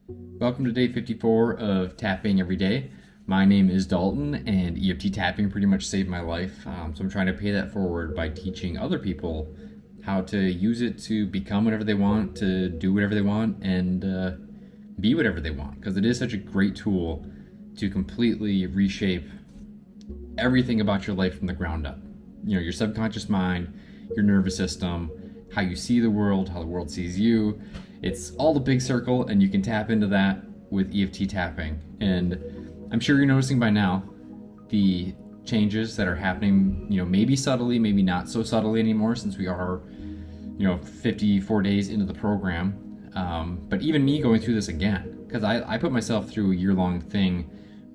Welcome to day 54 of Tapping Every Day. My name is Dalton, and EFT Tapping pretty much saved my life. So I'm trying to pay that forward by teaching other people how to use it to become whatever they want, to do whatever they want, and be whatever they want. Because it is such a great tool to completely reshape everything about your life from the ground up. You know, your subconscious mind, your nervous system, how you see the world, how the world sees you. It's all the big circle, and you can tap into that with EFT tapping. And I'm sure you're noticing by now the changes that are happening, maybe subtly, maybe not so subtly anymore since we are, 54 days into the program. But even me going through this again, because I put myself through a year-long thing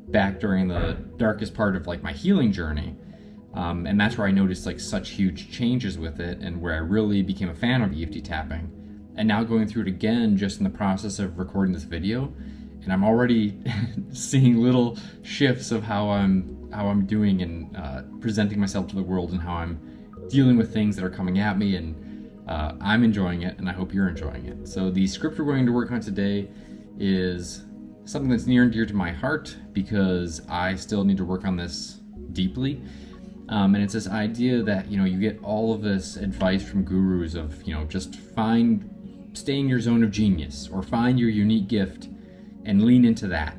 back during the darkest part of like my healing journey. And that's where I noticed like such huge changes with it, and where I really became a fan of EFT tapping. And now going through it again just in the process of recording this video, and I'm already seeing little shifts of how I'm doing and presenting myself to the world, and how I'm dealing with things that are coming at me, and I'm enjoying it, and I hope you're enjoying it. So the script we're going to work on today is something that's near and dear to my heart, because I still need to work on this deeply. And it's this idea that, you get all of this advice from gurus of, just stay in your zone of genius, or find your unique gift and lean into that.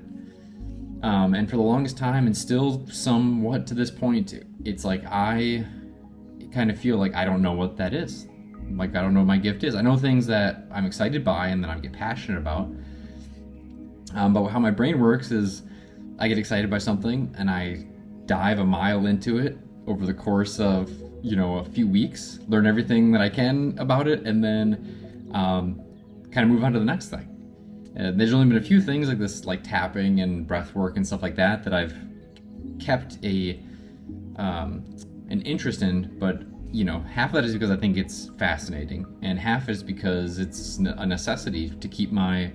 And for the longest time, and still somewhat to this point, it's like I kind of feel like I don't know what that is. Like, I don't know what my gift is. I know things that I'm excited by and that I get passionate about. But how my brain works is I get excited by something and I dive a mile into it over the course of, a few weeks, learn everything that I can about it, and then kind of move on to the next thing. There's only been a few things like this, like tapping and breath work and stuff like that, that I've kept an interest in, but half of that is because I think it's fascinating, and half is because it's a necessity to keep my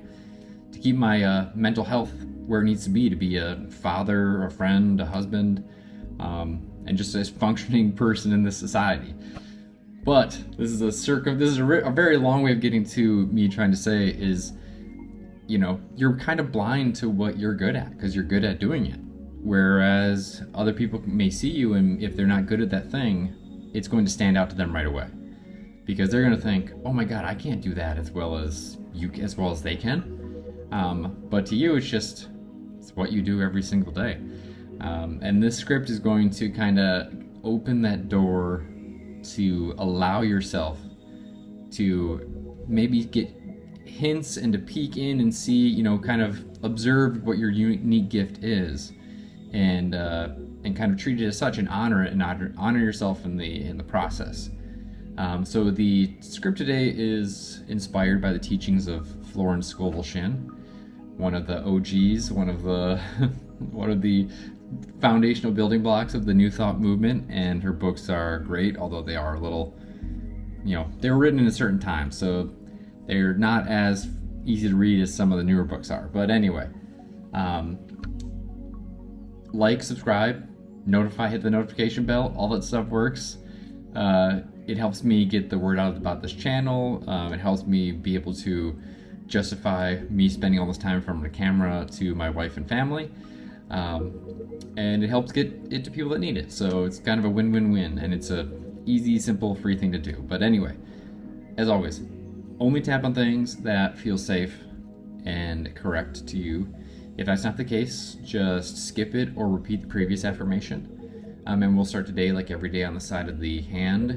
mental health where it needs to be a father, a friend, a husband, and just a functioning person in this society. But this is a very long way of getting to me trying to say is, you're kind of blind to what you're good at because you're good at doing it. Whereas other people may see you, and if they're not good at that thing, it's going to stand out to them right away, because they're going to think, oh my God, I can't do that as well as they can. But to you, it's what you do every single day. And this script is going to kind of open that door to allow yourself to maybe get hints and to peek in and see, kind of observe what your unique gift is, and kind of treat it as such, and honor it, and honor yourself in the process. So the script today is inspired by the teachings of Florence Scovel-Shinn, one of the OGs, one of the foundational building blocks of the New Thought movement, and her books are great, although they are a little, they were written in a certain time, so they're not as easy to read as some of the newer books are. But anyway, like, subscribe, hit the notification bell, all that stuff works. It helps me get the word out about this channel. It helps me be able to justify me spending all this time in front of the camera to my wife and family. And it helps get it to people that need it. So it's kind of a win-win-win, and it's a easy, simple, free thing to do. But anyway, as always, only tap on things that feel safe and correct to you. If that's not the case, just skip it or repeat the previous affirmation. And we'll start today like every day on the side of the hand,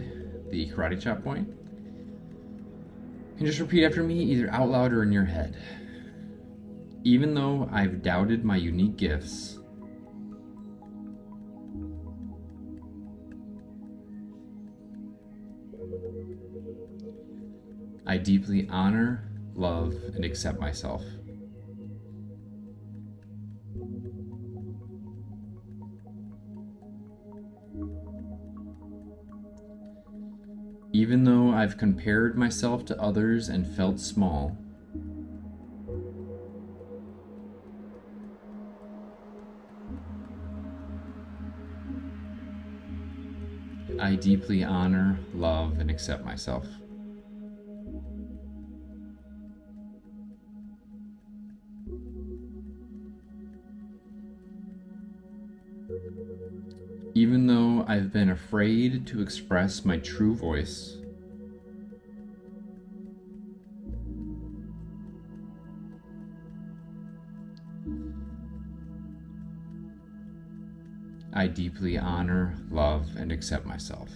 the karate chop point. And just repeat after me, either out loud or in your head. Even though I've doubted my unique gifts, I deeply honor, love, and accept myself. Even though I've compared myself to others and felt small, I deeply honor, love, and accept myself. Even though I've been afraid to express my true voice, I deeply honor, love, and accept myself.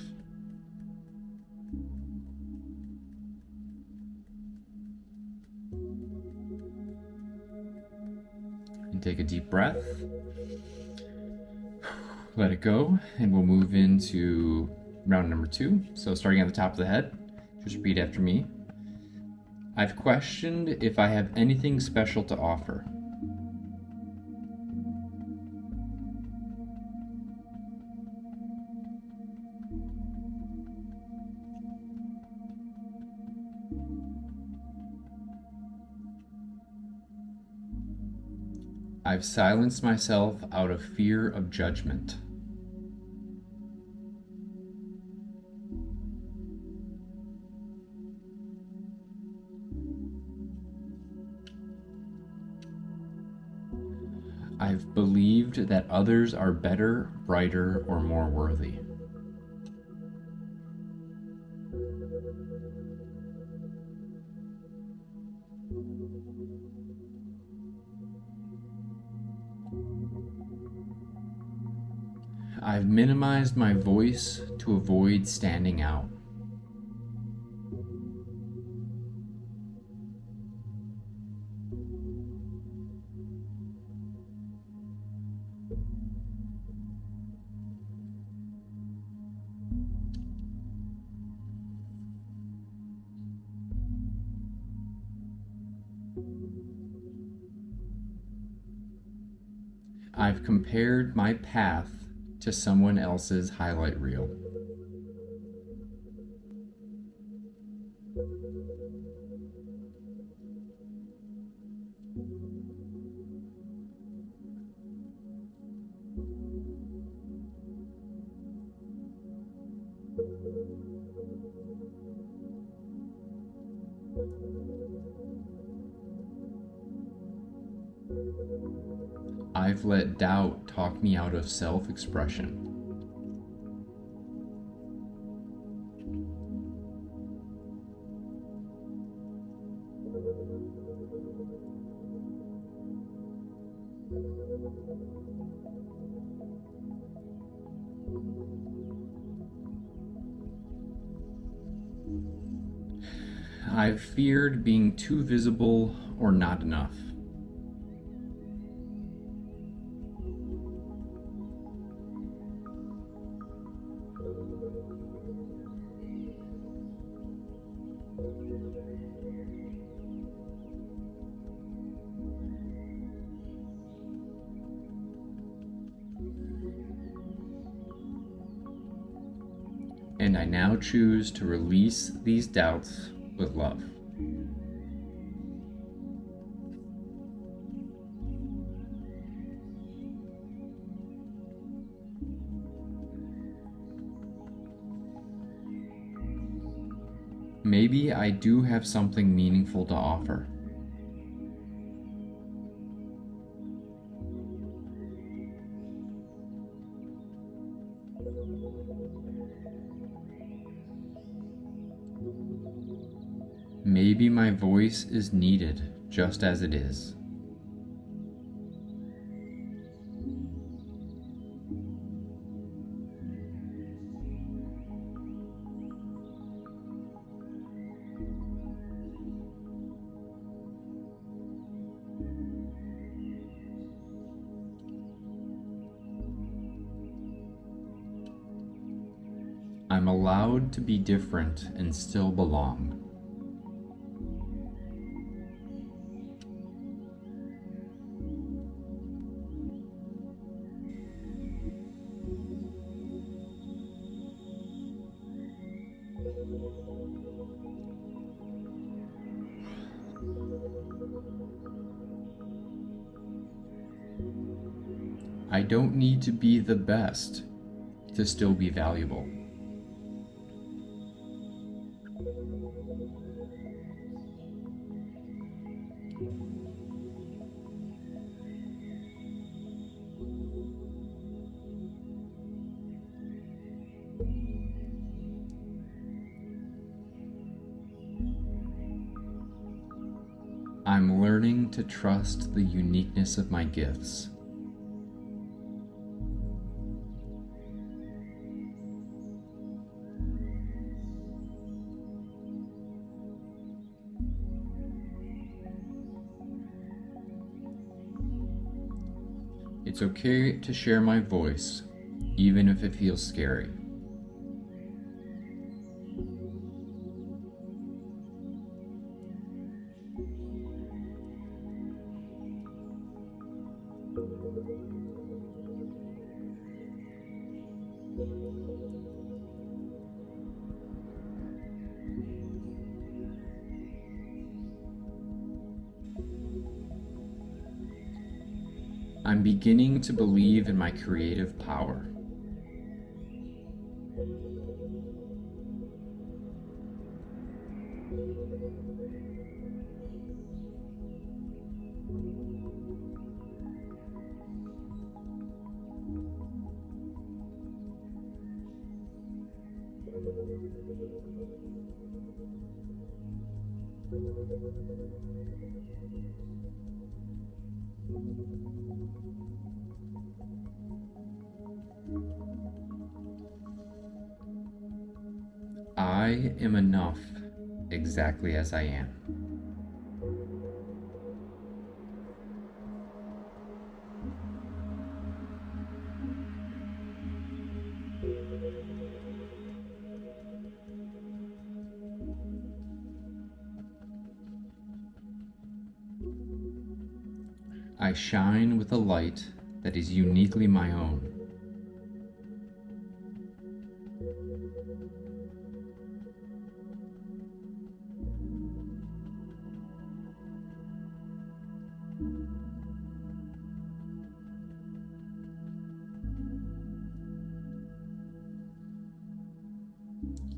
And take a deep breath. Let it go, and we'll move into round number 2. So starting at the top of the head, just repeat after me. I've questioned if I have anything special to offer. I've silenced myself out of fear of judgment. I've believed that others are better, brighter, or more worthy. I've minimized my voice to avoid standing out. I've compared my path to someone else's highlight reel. I've let doubt talk me out of self-expression. I've feared being too visible or not enough. And I now choose to release these doubts with love. Maybe I do have something meaningful to offer. Maybe my voice is needed just as it is. I'm allowed to be different and still belong. I don't need to be the best to still be valuable. I'm learning to trust the uniqueness of my gifts. It's okay to share my voice, even if it feels scary. I'm beginning to believe in my creative power. I am enough exactly as I am. I shine with a light that is uniquely my own.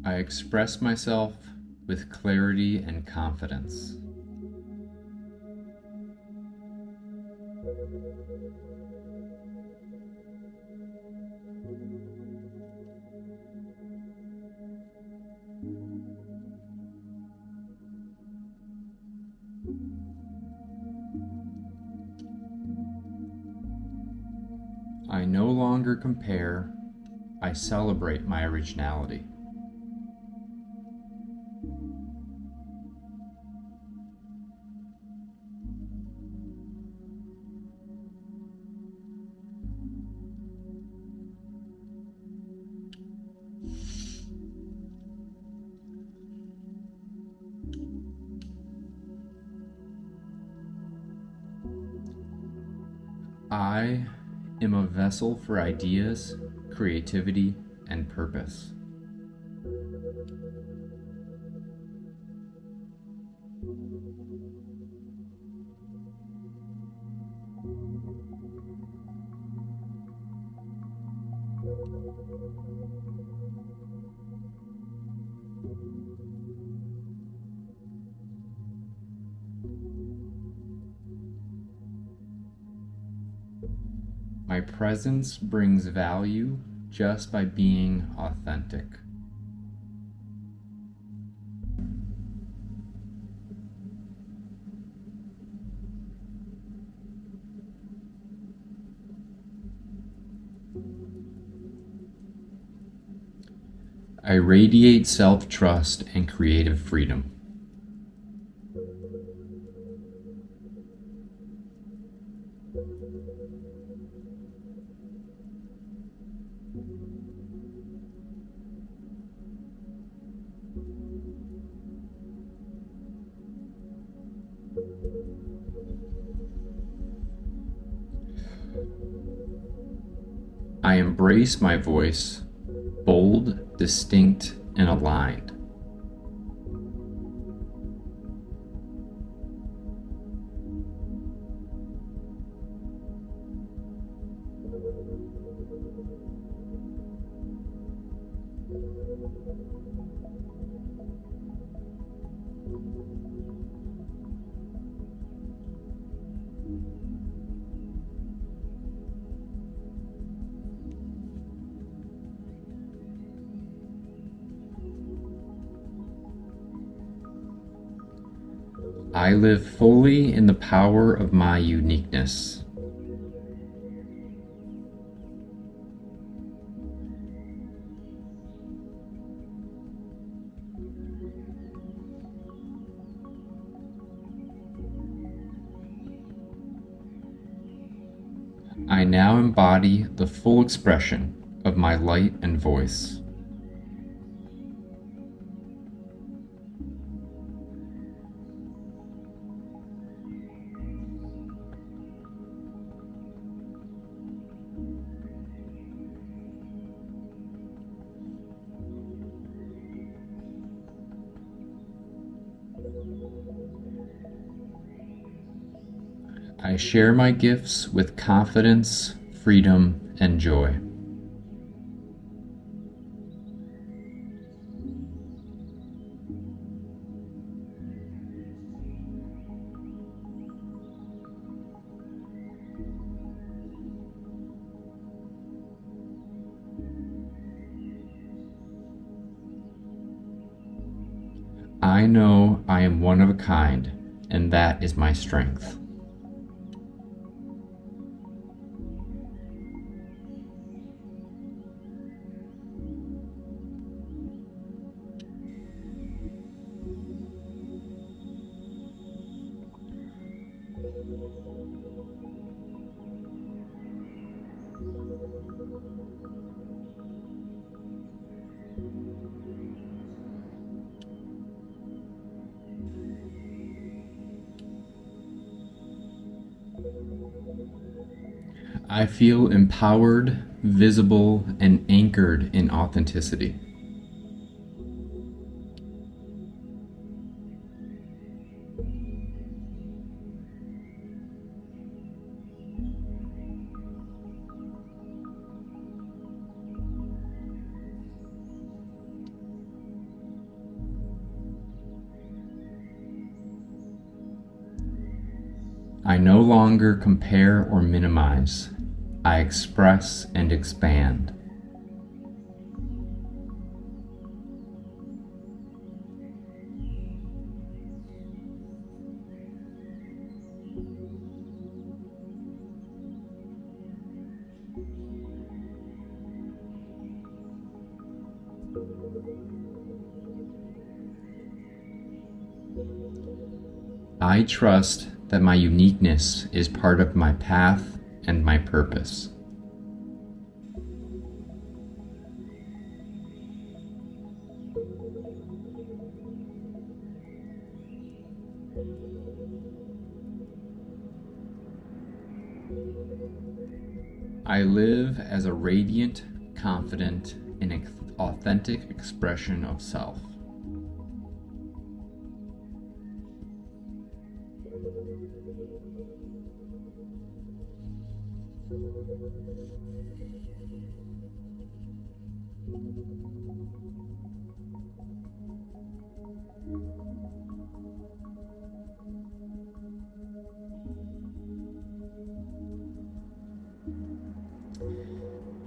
I express myself with clarity and confidence. I no longer compare, I celebrate my originality. I am a vessel for ideas, creativity, and purpose. My presence brings value just by being authentic. I radiate self-trust and creative freedom. I embrace my voice, bold, distinct, and aligned. I live fully in the power of my uniqueness. I now embody the full expression of my light and voice. I share my gifts with confidence, freedom, and joy. I know I am one of a kind, and that is my strength. I feel empowered, visible, and anchored in authenticity. I no longer compare or minimize. I express and expand. I trust that my uniqueness is part of my path and my purpose. I live as a radiant, confident, and authentic expression of self.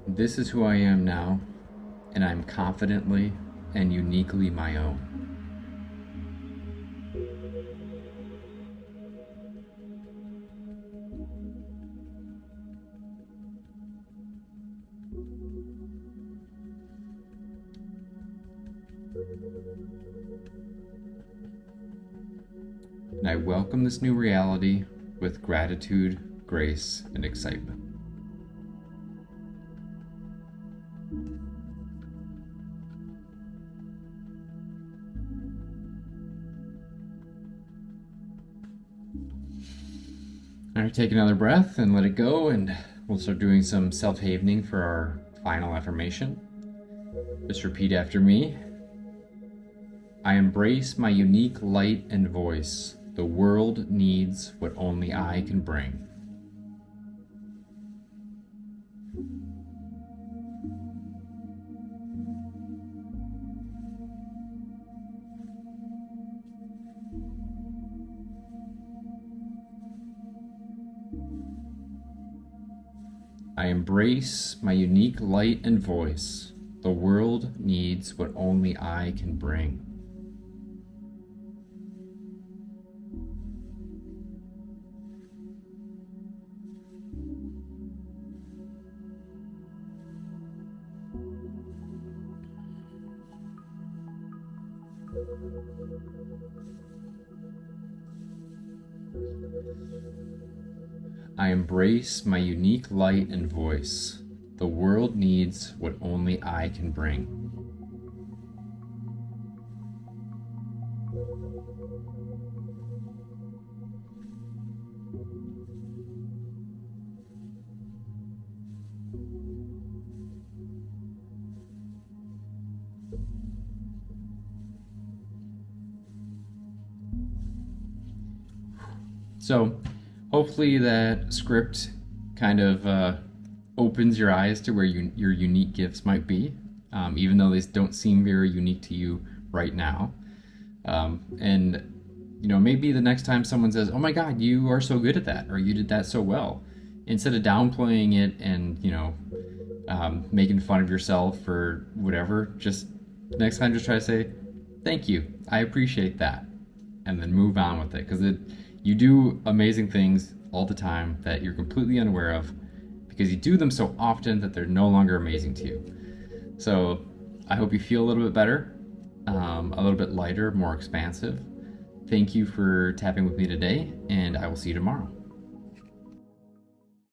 This is who I am now, and I'm confidently and uniquely my own. And I welcome this new reality with gratitude, grace, and excitement. All right, take another breath and let it go, and we'll start doing some self-havening for our final affirmation. Just repeat after me. I embrace my unique light and voice. The world needs what only I can bring. I embrace my unique light and voice. The world needs what only I can bring. I embrace my unique light and voice. The world needs what only I can bring. So, hopefully, that script kind of opens your eyes to where your unique gifts might be, even though they don't seem very unique to you right now. And maybe the next time someone says, "Oh my God, you are so good at that," or "You did that so well," instead of downplaying it and making fun of yourself or whatever, just next time just try to say, "Thank you, I appreciate that," and then move on with it, because you do amazing things all the time that you're completely unaware of because you do them so often that they're no longer amazing to you. So I hope you feel a little bit better, a little bit lighter, more expansive. Thank you for tapping with me today, and I will see you tomorrow.